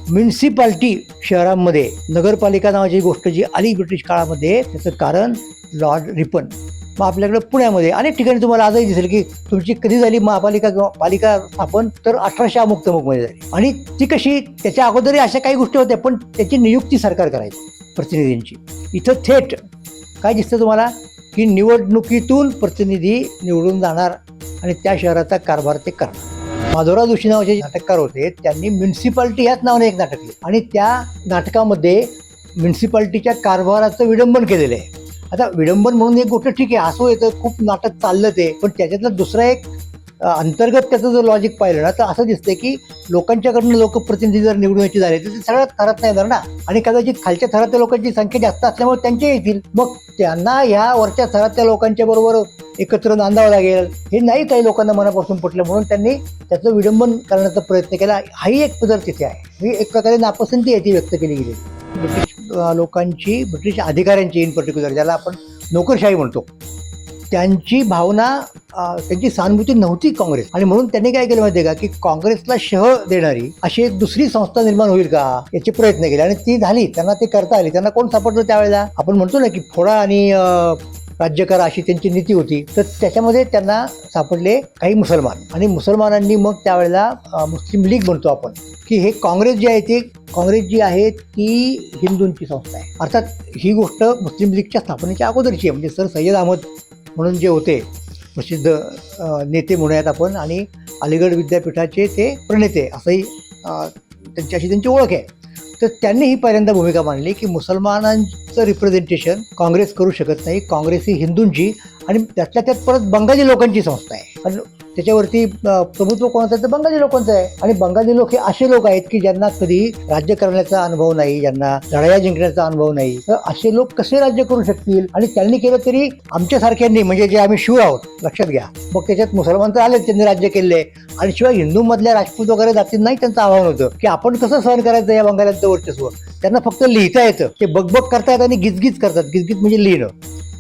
Municipality शहरांमध्ये नगरपालिका नावाची गोष्ट जी आली ब्रिटिश काळामध्ये, त्याचं कारण लॉर्ड रिपन. मग आपल्याकडे पुण्यामध्ये अनेक ठिकाणी तुम्हाला आजही दिसेल की तुमची कधी झाली महापालिका किंवा पालिका स्थापन, तर 1800 अमुक तमुकमध्ये झाली. आणि ती कशी, त्याच्या अगोदरही अशा काही गोष्टी होत्या, पण त्याची नियुक्ती सरकार करायची प्रतिनिधींची. इथं थेट काय दिसतं तुम्हाला की निवडणुकीतून प्रतिनिधी निवडून जाणार आणि त्या शहराचा कारभार ते करणार. माधवराव जोशी नावाचे नाटककार होते, त्यांनी म्युन्सिपाल्टी ह्याच नावाने एक नाटक लिहिलं आणि त्या नाटकामध्ये म्युन्सिपाल्टीच्या कारभाराचं विडंबन केलेलं आहे. आता विडंबन म्हणून एक गोष्ट ठीक आहे, असं येतं, खूप नाटक चाललं ते, पण त्याच्यातलं दुसरा एक अंतर्गत त्याचं जर लॉजिक पाहिलं ना, तर असं दिसतंय की लोकांच्याकडनं लोकप्रतिनिधी जर निवडून यायचे झाले तर ते सगळ्यात थरात नाही येणार ना, आणि कदाचित खालच्या थरातल्या लोकांची संख्या जास्त असल्यामुळे त्यांचे येतील. मग त्यांना ह्या वरच्या थरातल्या लोकांच्या बरोबर एकत्र नांदावं लागेल, हे नाही काही लोकांना मनापासून पटलं, म्हणून त्यांनी त्याचं विडंबन करण्याचा प्रयत्न केला. हाही एक पद्धत तिथे आहे. ही एक प्रकारे नापसंती आहे ती व्यक्त केली गेली ब्रिटिश लोकांची, ब्रिटिश अधिकाऱ्यांची इन पर्टिक्युलर, ज्याला आपण नोकरशाही म्हणतो, त्यांची भावना, त्यांची सहानुभूती नव्हती काँग्रेस. आणि म्हणून त्यांनी काय केलं माहिती आहे का, की काँग्रेसला शह देणारी अशी एक दुसरी संस्था निर्माण होईल का याचे प्रयत्न केले, आणि ती झाली. त्यांना ते करता आली. त्यांना कोण सापडलं त्यावेळेला, आपण म्हणतो ना की फोडा आणि राज्य करा अशी त्यांची नीती होती. तर त्याच्यामध्ये त्यांना सापडले काही मुसलमान, आणि मुसलमानांनी मग त्यावेळेला मुस्लिम लीग म्हणतो आपण, की हे काँग्रेस जी आहे ती काँग्रेस जी आहे ती हिंदूंची संस्था आहे. अर्थात ही गोष्ट मुस्लिम लीगच्या स्थापनेच्या अगोदरची आहे. म्हणजे सर सय्यद अहमद म्हणून जे होते प्रसिद्ध नेते म्हणूयात आपण, आणि अलीगड विद्यापीठाचे ते प्रणेते असंही त्यांच्याशी त्यांची ओळख आहे. तर त्यांनी ही पहिल्यांदा भूमिका मांडली की मुसलमानांचं रिप्रेझेंटेशन काँग्रेस करू शकत नाही, काँग्रेस ही हिंदूंची आणि त्यातल्या त्यात परत बंगाली लोकांची संस्था आहे. पण त्याच्यावरती प्रभुत्व कोणाचं आहे तर बंगाली लोकांचं आहे. आणि बंगाली लोक हे असे लोक आहेत की ज्यांना कधी राज्य करण्याचा अनुभव नाही, ज्यांना लढाया जिंकण्याचा अनुभव नाही. तर असे लोक कसे राज्य करू शकतील, आणि त्यांनी केलं तरी आमच्यासारख्यांनी, म्हणजे जे आम्ही शूर आहोत लक्षात घ्या. मग त्याच्यात मुसलमान तर आलेच, त्यांनी राज्य केले, आणि शिवाय हिंदूमधल्या राजपूत वगैरे जातींनाही त्यांचं आव्हान होतं की आपण कसं सहन करायचं या बंगाल्यांचं वर्चस्व. त्यांना फक्त लिहिता येतं, ते बकबक करतायत आणि गिजगीज करतात. गिजगीज म्हणजे लिहिणं,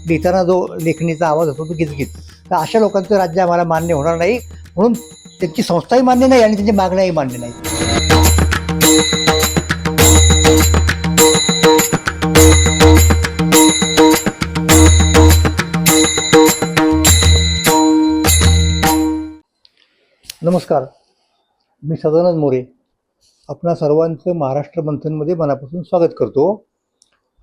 लिहिताना जो लेखणीचा आवाज होतो तो गिजगीज. तर अशा लोकांचं राज्य आम्हाला मान्य होणार नाही, म्हणून त्यांची संस्थाही मान्य नाही आणि त्यांच्या मागण्याही मान्य नाही. नमस्कार, मी सदानंद मोरे आपणा सर्वांचं महाराष्ट्र मंथनमध्ये मनापासून स्वागत करतो.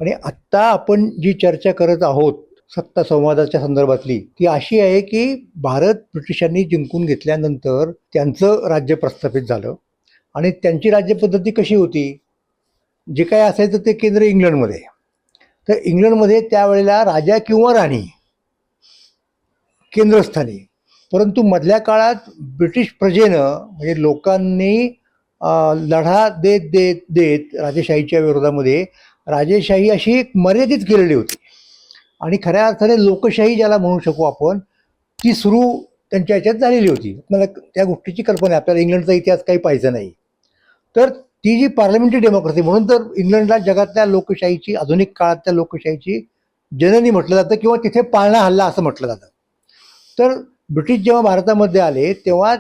आणि आत्ता आपण जी चर्चा करत आहोत सत्ता संवादाच्या संदर्भातली, ती अशी आहे की भारत ब्रिटिशांनी जिंकून घेतल्यानंतर त्यांचं राज्य प्रस्थापित झालं, आणि त्यांची राज्यपद्धती कशी होती, जे काय असायचं ते केंद्र इंग्लंडमध्ये. तर इंग्लंडमध्ये त्यावेळेला राजा किंवा राणी केंद्रस्थानी, परंतु मधल्या काळात ब्रिटिश प्रजेनं म्हणजे लोकांनी लढा देत देत देत राजेशाहीच्या विरोधामध्ये राजेशाही अशी एक मर्यादित केलेली होती, आणि खऱ्या अर्थाने लोकशाही ज्याला म्हणू शकू आपण, ती सुरू त्यांच्या ह्याच्यात झालेली होती. मला त्या गोष्टीची कल्पना आहे, आपल्याला इंग्लंडचा इतिहास काही पाहायचा नाही. तर ती जी पार्लमेंटरी डेमोक्रेसी, म्हणून तर इंग्लंडला जगातल्या लोकशाहीची, आधुनिक काळातल्या लोकशाहीची जननी म्हटलं जातं, किंवा तिथे पाळणा हल्ला असं म्हटलं जातं. तर ब्रिटिश जेव्हा भारतामध्ये आले तेव्हा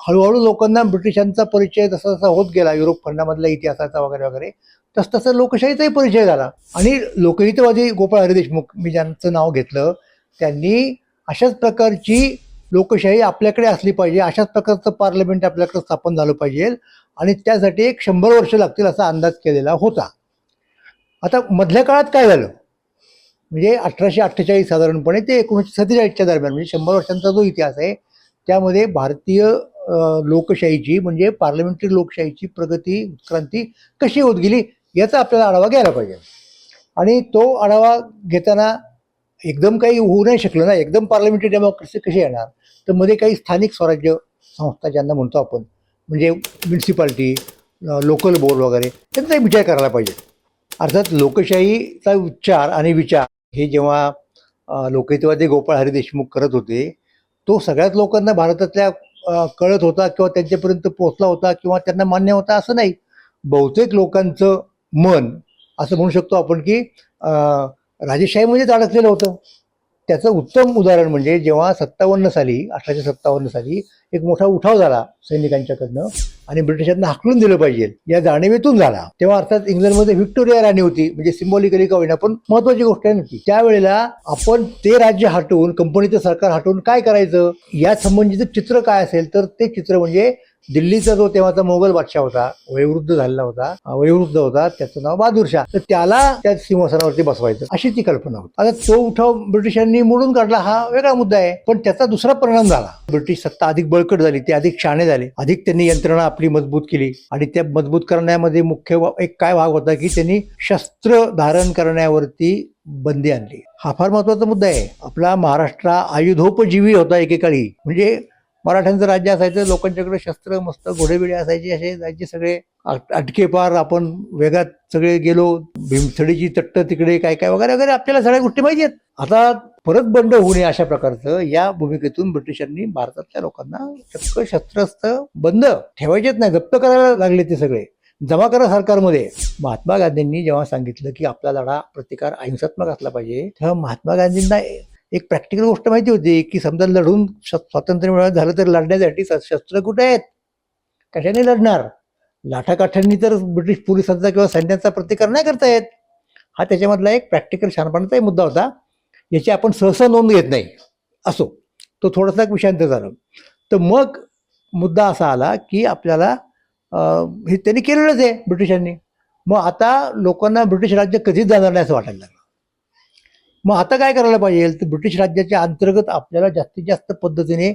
हळूहळू लोकांना ब्रिटिशांचा परिचय जसा जसा होत गेला, युरोप खंडामधल्या इतिहासाचा वगैरे वगैरे, तसतसं लोकशाहीचाही परिचय झाला. आणि लोकहितवादी गोपाळ हरी देशमुख, मी ज्यांचं नाव घेतलं, त्यांनी अशाच प्रकारची लोकशाही आपल्याकडे असली पाहिजे, अशाच प्रकारचं पार्लमेंट आपल्याकडे स्थापन झालं पाहिजे, आणि त्यासाठी 100 वर्ष लागतील असा अंदाज केलेला होता. आता मधल्या काळात काय झालं, म्हणजे 1848 साधारणपणे ते 1947च्या दरम्यान, म्हणजे 100 वर्षांचा जो इतिहास आहे त्यामध्ये भारतीय लोकशाहीची, म्हणजे पार्लमेंटरी लोकशाहीची प्रगती उत्क्रांती कशी होत गेली याचा आपल्याला आढावा घ्यायला पाहिजे. आणि तो आढावा घेताना एकदम काही होऊ नाही शकलं ना, एकदम पार्लमेंटरी डेमोक्रेसी कशी येणार, तर मध्ये काही स्थानिक स्वराज्य संस्था ज्यांना म्हणतो आपण, म्हणजे म्युन्सिपाल्टी, लोकल बोर्ड वगैरे, त्यांचा विचार करायला पाहिजे. अर्थात लोकशाहीचा उच्चार आणि विचार हे जेव्हा लोकहितवादी गोपाळ हरी देशमुख करत होते, तो सगळ्याच लोकांना भारतातल्या कळत होता किंवा त्यांच्यापर्यंत पोहोचला होता किंवा त्यांना मान्य होता असं नाही. बहुतेक लोकांचं मन असं म्हणू शकतो आपण की राजेशाहीमध्येच अडकलेलं होतं. त्याचं उत्तम उदाहरण म्हणजे जेव्हा 1857 साली एक मोठा उठाव झाला सैनिकांच्याकडनं आणि ब्रिटिशांना हाकलून दिलं पाहिजे या जाणीवेतून झाला, तेव्हा अर्थात इंग्लंडमध्ये व्हिक्टोरिया राणी होती, म्हणजे सिम्बॉलिकली का होईना पण महत्वाची गोष्ट आहे नक्की. त्यावेळेला आपण ते राज्य हटवून, कंपनीचं सरकार हटवून काय करायचं या संबंधीचं चित्र काय असेल तर ते चित्र म्हणजे दिल्लीचा जो तेव्हाचा मोगल बादशाह होता, वयोवृद्ध होता, त्याचं नाव बहादूरशाह, तर त्याला त्या सिंहासनावरती बसवायचं अशी ती कल्पना होती. आता तो उठाव ब्रिटिशांनी मोडून काढला हा वेगळा मुद्दा आहे, पण त्याचा दुसरा परिणाम झाला. ब्रिटिश सत्ता अधिक बळकट झाली, ते अधिक शहाणे झाले, अधिक त्यांनी यंत्रणा आपली मजबूत केली आणि त्या मजबूत करण्यामध्ये मुख्य एक काय भाग होता की त्यांनी शस्त्र धारण करण्यावरती बंदी आणली. हा फार महत्वाचा मुद्दा आहे. आपला महाराष्ट्र आयुधोपजीवी होता एकेकाळी, म्हणजे मराठ्यांचं राज्य असायचं, लोकांच्याकडे शस्त्र मस्त घोडेबिडे असायचे, असे राज्य सगळे अटकेपार आपण वेगात सगळे गेलो, भीमथडीची तट्ट तिकडे काय काय वगैरे वगैरे आपल्याला सगळ्या गोष्टी माहिती आहेत. आता परत बंड होऊ नये अशा प्रकारचं या भूमिकेतून ब्रिटिशांनी भारतातल्या लोकांना चक्क शस्त्रास्त्र बंद ठेवायचेच नाही, जप्त करायला लागले, ते सगळे जमा करा सरकारमध्ये. महात्मा गांधींनी जेव्हा सांगितलं की आपला लढा प्रतिकार अहिंसात्मक असला पाहिजे, तेव्हा महात्मा गांधींना एक प्रॅक्टिकल गोष्ट माहिती होती की समजा लढून स्वातंत्र्य मिळत झालं तर लढण्यासाठी शस्त्र कुठे आहेत, कशाने लढणार, लाठाकाठ्यांनी तर ब्रिटिश पोलिसांचा किंवा सैन्याचा प्रतिकार नाही करता येत. हा त्याच्यामधला एक प्रॅक्टिकल शहाणपणाचा मुद्दा होता, याची आपण सहसा नोंद घेत नाही. असो, तो थोडासा एक विषयांतर झाला. तर मग मुद्दा असा आला की आपल्याला हे त्यांनी केलेलंच आहे ब्रिटिशांनी, मग आता लोकांना ब्रिटिश राज्य कधीच जाणार नाही असं वाटायला लागलं. मग आता काय करायला पाहिजे तर ब्रिटिश राज्याच्या अंतर्गत आपल्याला जास्तीत जास्त पद्धतीने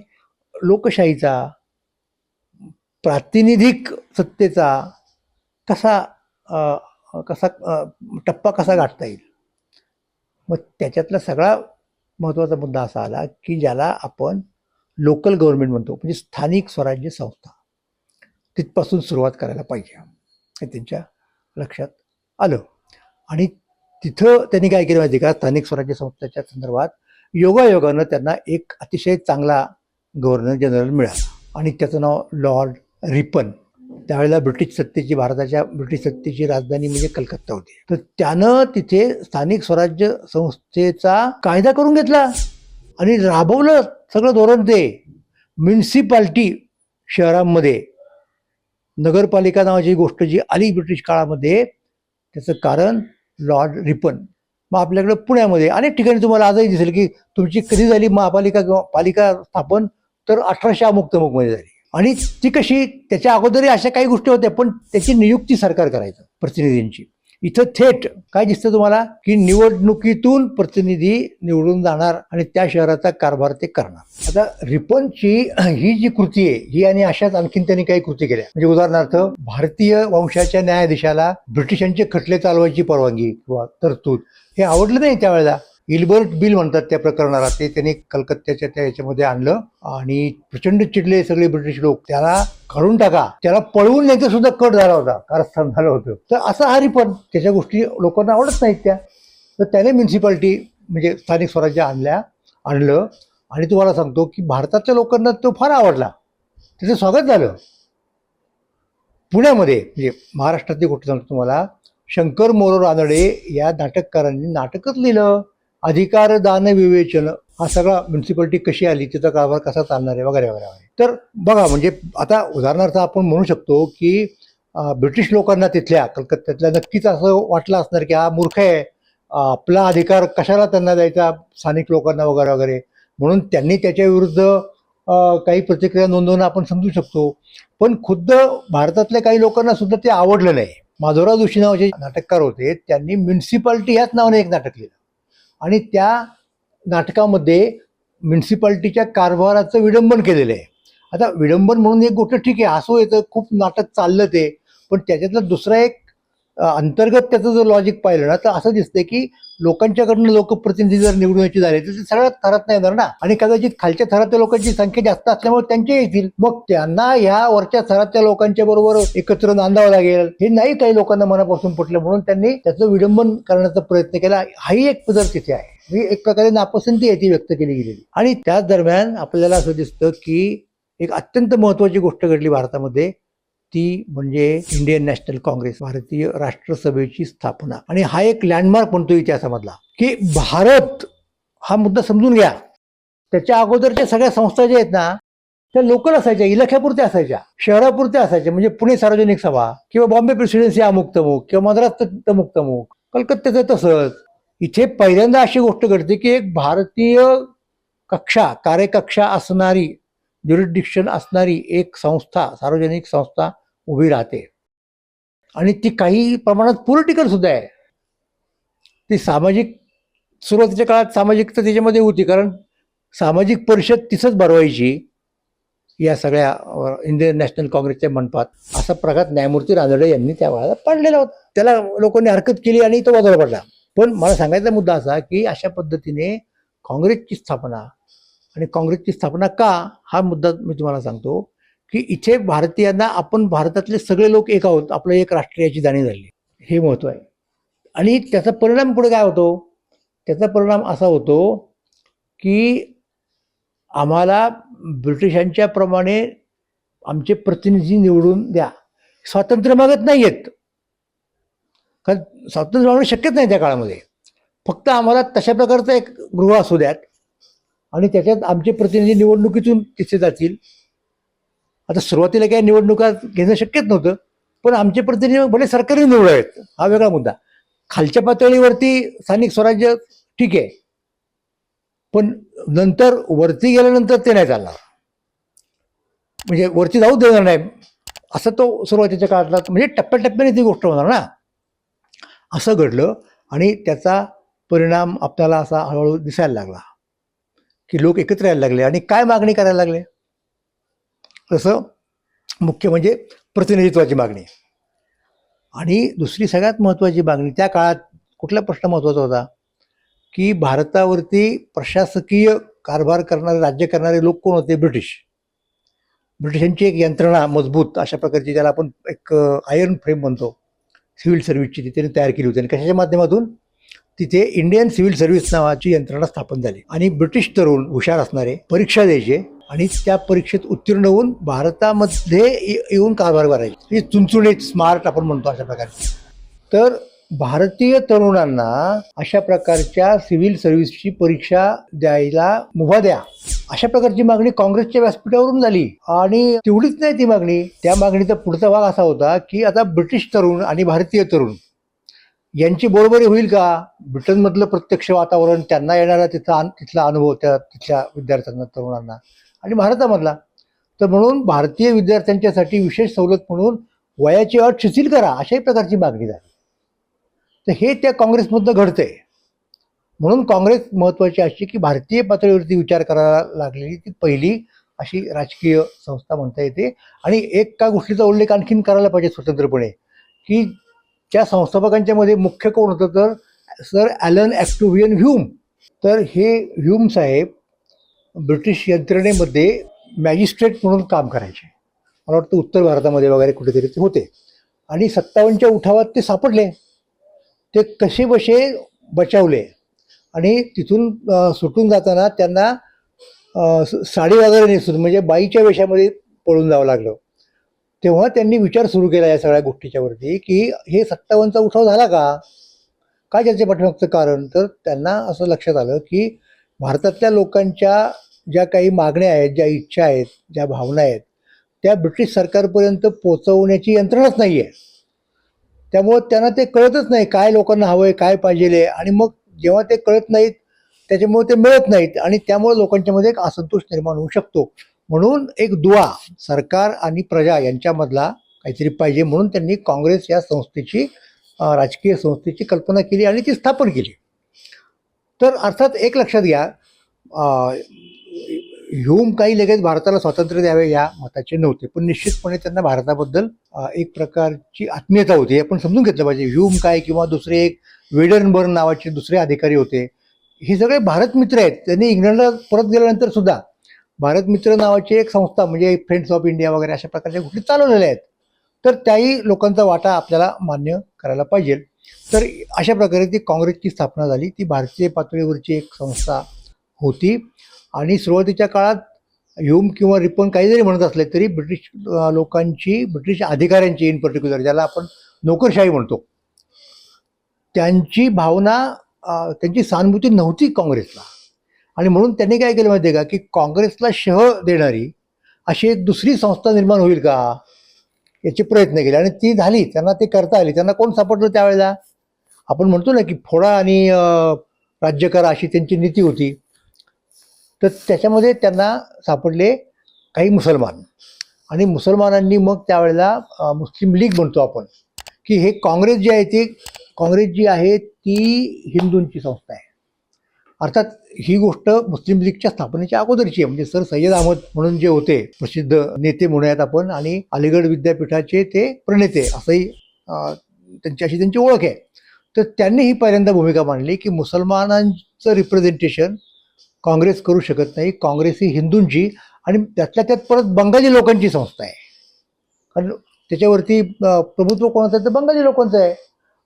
लोकशाहीचा, प्रातिनिधिक सत्तेचा कसा टप्पा कसा गाठता येईल. मग त्याच्यातला सगळा महत्त्वाचा मुद्दा असा आला की ज्याला आपण लोकल गव्हर्नमेंट म्हणतो, म्हणजे स्थानिक स्वराज्य संस्था, तिथपासून सुरुवात करायला पाहिजे हे त्यांच्या लक्षात आलं. आणि तिथं त्यांनी काय केलं माहिती का, स्थानिक स्वराज्य संस्थेच्या संदर्भात योगायोगानं त्यांना एक अतिशय चांगला गव्हर्नर जनरल मिळाला आणि त्याचं नाव लॉर्ड रिपन. त्यावेळेला भारताच्या ब्रिटिश सत्तेची राजधानी म्हणजे कलकत्ता होती. तर त्यानं तिथे स्थानिक स्वराज्य संस्थेचा कायदा करून घेतला आणि राबवलं सगळं धोरण. ते म्युन्सिपाल्टी शहरांमध्ये नगरपालिका नावाची गोष्ट जी आली ब्रिटिश काळामध्ये, त्याचं कारण लॉर्ड रिपन. मग आपल्याकडे पुण्यामध्ये अनेक ठिकाणी तुम्हाला आजही दिसेल की तुमची कधी झाली महापालिका किंवा पालिका स्थापन तर 1800 मध्ये झाली. आणि ती कशी, त्याच्या अगोदरही अशा काही गोष्टी होत्या, पण त्याची नियुक्ती सरकार करायचं प्रतिनिधींची. इथं थेट काय दिसतं तुम्हाला की निवडणुकीतून प्रतिनिधी निवडून जाणार आणि त्या शहराचा कारभार ते करणार. आता रिपनची ही जी कृती आहे ही आणि अशाच आणखीन त्यांनी काही कृती केल्या. म्हणजे उदाहरणार्थ भारतीय वंशाच्या न्यायाधीशाला ब्रिटिशांचे खटले चालवायची परवानगी किंवा तरतूद हे आवडलं नाही त्यावेळेला. इल्बर्ट बिल म्हणतात त्या प्रकरणाला, ते त्यांनी कलकत्त्याच्या त्या याच्यामध्ये आणलं आणि प्रचंड चिडले सगळे ब्रिटिश लोक, त्याला काढून टाका, त्याला पळवून न्यायचं सुद्धा कट झाला होता, कारस्थान झालं होतं. तर असं हा रिपन, त्याच्या गोष्टी लोकांना आवडत नाहीत त्या. तर त्याने म्युन्सिपाल्टी म्हणजे स्थानिक स्वराज्य आणलं आणि तुम्हाला सांगतो की भारतातल्या लोकांना तो फार आवडला, त्याचं स्वागत झालं. पुण्यामध्ये म्हणजे महाराष्ट्रातली गोष्ट सांगतो तुम्हाला, शंकर मोरो रानडे या नाटककारांनी नाटकच लिहिलं, अधिकार दान विवेचन, हा सगळा म्युन्सिपाल्टी कशी आली, तिचा कारभार कसा चालणार आहे वगैरे वगैरे. तर बघा, म्हणजे आता उदाहरणार्थ आपण म्हणू शकतो की ब्रिटिश लोकांना तिथल्या कलकत्त्यातल्या नक्कीच असं वाटलं असणार की हा मूर्ख आहे, आपला अधिकार कशाला त्यांना द्यायचा स्थानिक लोकांना वगैरे वगैरे, म्हणून त्यांनी त्याच्या विरुद्ध काही प्रतिक्रिया नोंदवणं आपण समजू शकतो. पण खुद्द भारतातल्या काही लोकांना सुद्धा ते आवडलं नाही. माधवराव जोशी नावाचे नाटककार होते, त्यांनी म्युन्सिपाल्टी ह्याच नावाने एक नाटक लिहिलं आणि त्या नाटकामध्ये म्युन्सिपाल्टीच्या कारभाराचं विडंबन केलेलं आहे. आता विडंबन म्हणून एक गोष्ट ठीक आहे, हसू येतं, खूप नाटक चाललं ते, पण त्याच्यातलं दुसरा एक अंतर्गत त्याचं जर लॉजिक पाहिलं ना तर असं दिसतंय की लोकांच्याकडनं लोकप्रतिनिधी जर निवडून यायचे झाले तर ते सगळ्यात थरात नाही येणार ना, आणि कदाचित खालच्या थरातल्या लोकांची संख्या जास्त असल्यामुळे त्यांचे येतील, मग त्यांना ह्या वरच्या थरातल्या लोकांच्या बरोबर एकत्र नांदावं लागेल. हे नाही काही लोकांना मनापासून पटलं, म्हणून त्यांनी त्याचं विडंबन करण्याचा प्रयत्न केला. हाही एक पदर तिथे आहे, ही एक प्रकारे नापसंती आहे ती व्यक्त केली गेलेली. आणि त्याच दरम्यान आपल्याला असं दिसतं की एक अत्यंत महत्वाची गोष्ट घडली भारतामध्ये, ती म्हणजे इंडियन नॅशनल काँग्रेस, भारतीय राष्ट्रसभेची स्थापना. आणि हा एक लँडमार्क म्हणतो इतिहासामधला की भारत हा मुद्दा समजून घ्या. त्याच्या अगोदरच्या सगळ्या संस्था ज्या आहेत ना त्या लोकल असायच्या, इलाख्यापुरत्या असायच्या, शहरापुरत्या असायच्या. म्हणजे पुणे सार्वजनिक सभा किंवा बॉम्बे प्रेसिडेन्सी अमुक तमुक किंवा मद्रास तमुक तमुक, कलकत्त्याचं तसंच. इथे पहिल्यांदा अशी गोष्ट घडते की एक भारतीय कक्षा, कार्यकक्षा असणारी, ज्युरिडिक्शन असणारी एक संस्था, सार्वजनिक संस्था उभी राहते. आणि ती काही प्रमाणात पॉलिटिकल सुद्धा आहे. ती सामाजिक, सुरुवातीच्या काळात सामाजिकता त्याच्यामध्ये होती, कारण सामाजिक परिषद तिथंच भरवायची या सगळ्या इंडियन नॅशनल काँग्रेसच्या मंडपात. असा प्रघात न्यायमूर्ती रानडे यांनी त्या वेळेला पाडलेला होता. त्याला लोकांनी हरकत केली आणि तो बाजूला पडला. पण मला सांगायचा मुद्दा असा की अशा पद्धतीने काँग्रेसची स्थापना, आणि काँग्रेसची स्थापना का, हा मुद्दा मी तुम्हाला सांगतो की इथे भारतीयांना, आपण भारतातले सगळे लोक एक आहोत, आपलं एक राष्ट्रीयाची जाणीव झाली, हे महत्त्व आहे. आणि त्याचा परिणाम पुढे काय होतो, त्याचा परिणाम असा होतो की आम्हाला ब्रिटिशांच्या प्रमाणे आमचे प्रतिनिधी निवडून द्या. स्वातंत्र्य मागत नाही आहेत, कारण स्वातंत्र्य मागणं शक्यच नाही त्या काळामध्ये. फक्त आम्हाला तशा प्रकारचं एक गृह असू द्यात आणि त्याच्यात आमचे प्रतिनिधी निवडणुकीतून तिथे जातील. आता सुरुवातीला काही निवडणुका घेणं शक्यच नव्हतं, पण आमचे प्रतिनिधी भले सरकारी निवडावेत, हा वेगळा मुद्दा. खालच्या पातळीवरती स्थानिक स्वराज्य ठीक आहे, पण नंतर वरती गेल्यानंतर ते नाही चालणार, म्हणजे वरती जाऊ देणार नाही, असं तो सुरुवातीच्या काळातला, म्हणजे टप्प्याटप्प्याने ती गोष्ट होणार ना. असं घडलं आणि त्याचा परिणाम आपल्याला असा हळूहळू दिसायला लागला की लोक एकत्र यायला लागले आणि काय मागणी करायला लागले. तसं मुख्य म्हणजे प्रतिनिधित्वाची मागणी. आणि दुसरी सगळ्यात महत्त्वाची मागणी त्या काळात, कुठला प्रश्न महत्त्वाचा होता की भारतावरती प्रशासकीय कारभार करणारे, राज्य करणारे लोक कोण होते, ब्रिटिश. ब्रिटिशांची एक यंत्रणा मजबूत अशा प्रकारची, ज्याला आपण एक आयर्न फ्रेम म्हणतो, सिव्हिल सर्व्हिसची त्यांनी तयार केली होती. आणि कशाच्या माध्यमातून, तिथे इंडियन सिव्हिल सर्व्हिस नावाची यंत्रणा स्थापन झाली. आणि ब्रिटिश तरुण हुशार असणारे परीक्षा द्यायचे आणि त्या परीक्षेत उत्तीर्ण होऊन भारतामध्ये येऊन कारभार करायचे. चुनचुणीत स्मार्ट आपण म्हणतो अशा प्रकारचे. तर भारतीय तरुणांना अशा प्रकारच्या सिव्हिल सर्व्हिसची परीक्षा द्यायला मुभा द्या, अशा प्रकारची मागणी काँग्रेसच्या व्यासपीठावरून झाली. आणि तेवढीच नाही ती मागणी, त्या मागणीचा पुढचा भाग असा होता की आता ब्रिटिश तरुण आणि भारतीय तरुण यांची बरोबरी होईल का. ब्रिटनमधलं प्रत्यक्ष वातावरण, त्यांना येणारा तिथला अनुभव त्या तिथल्या विद्यार्थ्यांना, तरुणांना, आणि भारतामधला. तर म्हणून भारतीय विद्यार्थ्यांच्यासाठी विशेष सवलत म्हणून वयाची अट शिथिल करा, अशाही प्रकारची मागणी झाली. तर हे त्या काँग्रेसमधनं घडतंय. म्हणून काँग्रेस महत्त्वाची अशी की भारतीय पातळीवरती विचार करायला लागलेली ती पहिली अशी राजकीय संस्था म्हणता येते. आणि एका गोष्टीचा उल्लेख आणखीन करायला पाहिजे स्वतंत्रपणे, की त्या संस्थापकांच्या मध्ये मुख्य कोण होतं, तर सर ॲलन ॲक्टोव्हियन ह्यूम. तर हे ह्यूम साहेब ब्रिटिश यंत्रणेमध्ये मॅजिस्ट्रेट म्हणून काम करायचे. मला वाटतं उत्तर भारतामध्ये वगैरे कुठेतरी ते होते. आणि 57च्या उठावात ते सापडले. ते कसे बसे बचावले आणि तिथून सुटून जाताना त्यांना साडी वगैरे नेसून, म्हणजे बाईच्या वेशामध्ये पळून जावं लागलं. तेव्हा त्यांनी विचार सुरू केला या सगळ्या गोष्टीच्या वरती की हे 57चा उठाव झाला का, काय त्याच्या पाठीमागचं कारण. तर त्यांना असं लक्षात आलं की भारतातल्या लोकांच्या ज्या काही मागण्या आहेत, ज्या इच्छा आहेत, ज्या भावना आहेत, त्या ब्रिटिश सरकारपर्यंत पोचवण्याची यंत्रणाच नाही आहे. त्यामुळं त्यांना ते कळतच नाही काय लोकांना हवं आहे, काय पाहिजे. आणि मग जेव्हा ते कळत नाहीत, त्याच्यामुळे ते मिळत नाहीत आणि त्यामुळे लोकांच्यामध्ये एक असंतोष निर्माण होऊ शकतो. म्हणून एक दुवा सरकार आणि प्रजा यांच्यामधला काहीतरी पाहिजे, म्हणून त्यांनी काँग्रेस या संस्थेची, राजकीय संस्थेची कल्पना केली आणि ती स्थापन केली. तर अर्थात एक लक्षात घ्या, ह्यूम काही लगेच भारताला स्वातंत्र्य द्यावे या मताचे नव्हते, पण निश्चितपणे त्यांना भारताबद्दल एक प्रकारची आत्मीयता होती. हे आपण समजून घेतलं पाहिजे. ह्यूम काय, किंवा दुसरे एक वेडनबर्न नावाचे दुसरे अधिकारी होते, हे सगळे भारत मित्र आहेत. त्यांनी इंग्लंडला परत गेल्यानंतर सुद्धा भारत मित्र नावाची एक संस्था, म्हणजे फ्रेंड्स ऑफ इंडिया वगैरे अशा प्रकारच्या गोष्टी चालवलेल्या आहेत. तर त्याही लोकांचा वाटा आपल्याला मान्य करायला पाहिजे. तर अशा प्रकारे ती काँग्रेसची स्थापना झाली. ती भारतीय पातळीवरची एक संस्था होती. आणि सुरुवातीच्या काळात ह्यूम किंवा रिपन काही जरी म्हणत असले तरी ब्रिटिश लोकांची, ब्रिटिश अधिकाऱ्यांची इन पर्टिक्युलर, ज्याला आपण नोकरशाही म्हणतो, त्यांची भावना, त्यांची सहानुभूती नव्हती काँग्रेसला. आणि म्हणून त्यांनी काय केलं माहिती आहे का, की काँग्रेसला शह देणारी अशी एक दुसरी संस्था निर्माण होईल का याचे प्रयत्न केले आणि ती झाली. त्यांना ते करता आली. त्यांना कोण सापडलं त्यावेळेला? आपण म्हणतो ना की फोडा आणि राज्य करा अशी त्यांची नीती होती. तर त्याच्यामध्ये त्यांना सापडले काही मुसलमान आणि मुसलमानांनी मग त्यावेळेला मुस्लिम लीग म्हणतो आपण, की हे काँग्रेस जी आहे ती काँग्रेस जी आहे ती हिंदूंची संस्था आहे. अर्थात ही गोष्ट मुस्लिम लीगच्या स्थापनेच्या अगोदरची आहे. म्हणजे सर सय्यद अहमद म्हणून जे होते प्रसिद्ध नेते म्हणूयात आपण आणि अलीगड विद्यापीठाचे ते प्रणेते असंही त्यांची त्यांची ओळख आहे. तर त्यांनी ही पहिल्यांदा भूमिका मांडली की मुसलमानांचं रिप्रेझेंटेशन काँग्रेस करू शकत नाही. काँग्रेस ही हिंदूंची आणि त्यातल्या त्यात परत बंगाली लोकांची संस्था आहे. कारण त्याच्यावरती प्रभुत्व कोणाचं आहे तर बंगाली लोकांचं आहे.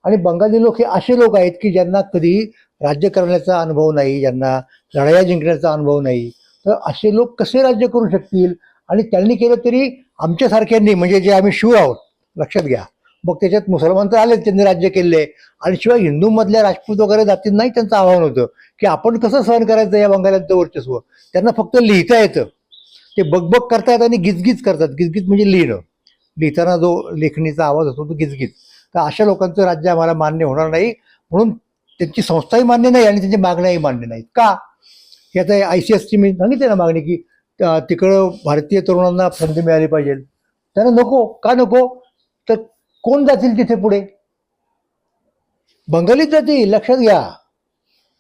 आणि बंगाली लोक हे असे लोक आहेत की ज्यांना कधी राज्य करण्याचा अनुभव नाही, ज्यांना लढाया जिंकण्याचा अनुभव नाही. तर असे लोक कसे राज्य करू शकतील? आणि त्यांनी केलं तरी आमच्यासारख्यांनी, म्हणजे जे आम्ही शूर आहोत, लक्षात घ्या. मग त्याच्यात मुसलमान तर आलेच, त्यांनी राज्य केले. आणि शिवाय हिंदूमधल्या राजपूत वगैरे जातींनाही त्यांचं आव्हान होतं की आपण कसं सहन करायचं या बंगाल्यांचं वर्चस्व. त्यांना फक्त लिहिता येतं, ते बकबक करतात आणि गिजगिज करतात. गिजगिज म्हणजे लिहिणं, लिहिताना जो लेखणीचा आवाज होतो तो गिजगिज. तर अशा लोकांचं राज्य आम्हाला मान्य होणार नाही. म्हणून त्यांची संस्थाही मान्य नाही आणि त्यांच्या मागण्याही मान्य नाहीत. का? हे आता ICSची मी सांगितले ना मागणी, की तिकडं भारतीय तरुणांना संधी मिळाली पाहिजे. त्यांना नको. का नको? तर कोण जातील तिथे पुढे? बंगालीच जातील, लक्षात घ्या.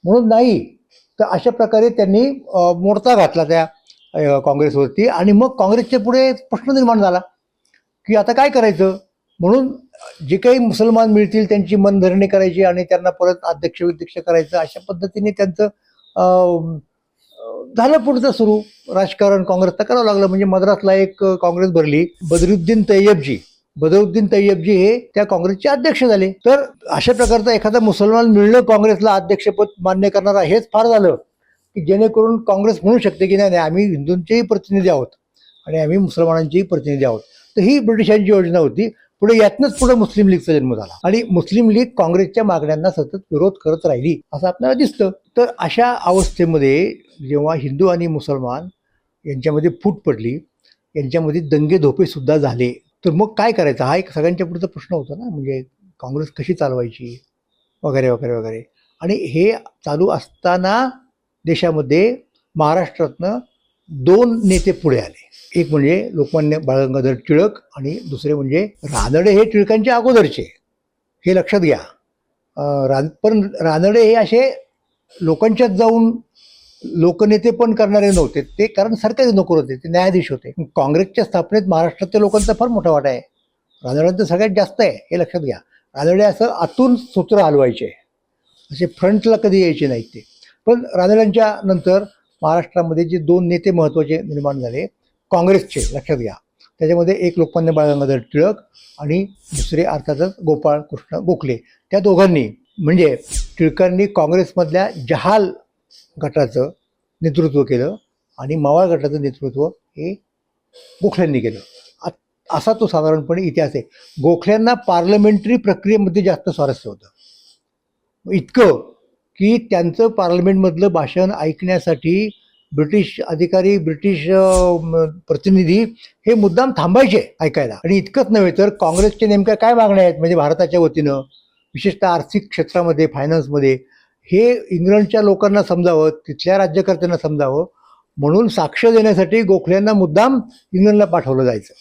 म्हणून नाही. तर अशा प्रकारे त्यांनी मोर्चा घातला त्या काँग्रेसवरती आणि मग काँग्रेसच्या पुढे प्रश्न निर्माण झाला की आता काय करायचं. म्हणून जे काही मुसलमान मिळतील त्यांची मनधरणी करायची आणि त्यांना परत अध्यक्ष विध्यक्ष करायचं, अशा पद्धतीने त्यांचं झालं पुढचं सुरू राजकारण. काँग्रेसला करावं लागलं. म्हणजे मद्रासला एक काँग्रेस भरली. बदरुद्दीन तय्यबजी हे त्या काँग्रेसचे अध्यक्ष झाले. तर अशा प्रकारचा एखादा मुसलमान मिळणं काँग्रेसला अध्यक्षपद मान्य करणारा हेच फार झालं की जेणेकरून काँग्रेस म्हणू शकते की नाही आम्ही हिंदूंचेही प्रतिनिधी आहोत आणि आम्ही मुसलमानांचेही प्रतिनिधी आहोत. तर ही ब्रिटिशांची योजना होती. पुढे यातनंच पुढे मुस्लिम लीगचा जन्म झाला आणि मुस्लिम लीग काँग्रेसच्या मागण्यांना सतत विरोध करत राहिली असं आपल्याला दिसतं. तर अशा अवस्थेमध्ये जेव्हा हिंदू आणि मुसलमान यांच्यामध्ये फूट पडली, यांच्यामध्ये दंगे धोपे सुद्धा झाले, तर मग काय करायचं हा एक सगळ्यांच्या पुढचा प्रश्न होता ना. म्हणजे काँग्रेस कशी चालवायची वगैरे वगैरे वगैरे. आणि हे चालू असताना देशामध्ये महाराष्ट्रातनं 2 नेते पुढे आले. एक म्हणजे लोकमान्य बाळ गंगाधर टिळक आणि दुसरे म्हणजे रानडे. हे टिळकांच्या अगोदरचे, हे लक्षात घ्या. पण रानडे हे असे लोकांच्यात जाऊन लोकनेते पण करणारे नव्हते ते, कारण सरकारी नोकर होते, ते न्यायाधीश होते. काँग्रेसच्या स्थापनेत महाराष्ट्रातल्या लोकांचा फार मोठा वाटा आहे. रानड्यांचा सगळ्यात जास्त आहे, हे लक्षात घ्या. रानडे असं आतून सूत्र हलवायचे, असे फ्रंटला कधी यायचे नाहीत ते. पण रानड्यांच्या नंतर महाराष्ट्रामध्ये जे 2 नेते महत्त्वाचे निर्माण झाले काँग्रेसचे, लक्षात घ्या. त्याच्यामध्ये एक लोकमान्य बाळ गंगाधर टिळक आणि दुसरे अर्थातच गोपाळ कृष्ण गोखले. त्या दोघांनी, म्हणजे टिळकांनी काँग्रेसमधल्या जहाल गटाचं नेतृत्व केलं आणि मवाळ गटाचं नेतृत्व हे गोखल्यांनी केलं. असा तो साधारणपणे इतिहास आहे. गोखल्यांना पार्लमेंटरी प्रक्रियेमध्ये जास्त स्वारस्य होतं, इतकं की त्यांचं पार्लमेंटमधलं भाषण ऐकण्यासाठी ब्रिटिश अधिकारी, ब्रिटिश प्रतिनिधी हे मुद्दाम थांबायचे ऐकायला. आणि इतकंच नव्हे तर काँग्रेसच्या नेमक्या काय मागण्या आहेत म्हणजे भारताच्या वतीनं, विशेषतः आर्थिक क्षेत्रामध्ये, फायनान्समध्ये, हे इंग्लंडच्या लोकांना समजावं, तिथल्या राज्यकर्त्यांना समजावं म्हणून साक्ष देण्यासाठी गोखल्यांना मुद्दाम इंग्लंडला पाठवलं जायचं.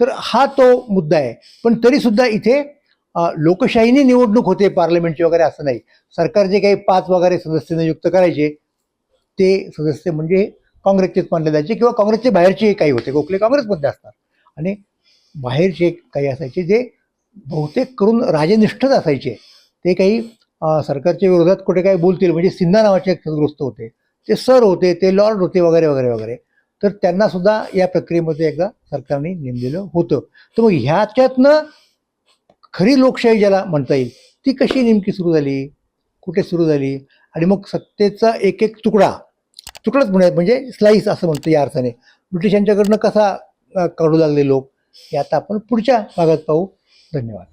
तर हा तो मुद्दा आहे. पण तरीसुद्धा इथे लोकशाहीने निवडणूक होते पार्लमेंटची वगैरे, असं नाही. सरकार जे काही 5 वगैरे सदस्य नियुक्त करायचे ते सदस्य म्हणजे काँग्रेसचेच मानले जायचे किंवा काँग्रेसचे बाहेरचे काही होते. गोखले काँग्रेसमध्ये असतात आणि बाहेरचे काही असायचे जे बहुतेक करून राजनिष्ठच असायचे. ते काही सरकारच्या विरोधात कुठे काय बोलतील, म्हणजे सिन्हा नावाचे एक सदगृस्त होते, ते सर होते, ते लॉर्ड होते वगैरे वगैरे वगैरे. तर त्यांना सुद्धा या प्रक्रियेमध्ये एकदा सरकारने नेमलेलं होतं. तर मग ह्याच्यातनं खरी लोकशाही ज्याला म्हणता येईल ती कशी नेमकी सुरू झाली, कुठे सुरू झाली. आणि मग सत्तेचा एक एक तुकडाच म्हणजे स्लाईस असं म्हणतो या अर्थाने ब्रिटिशांच्याकडनं कसा काढू लागले लोक, हे आता आपण पुढच्या भागात पाहू. धन्यवाद.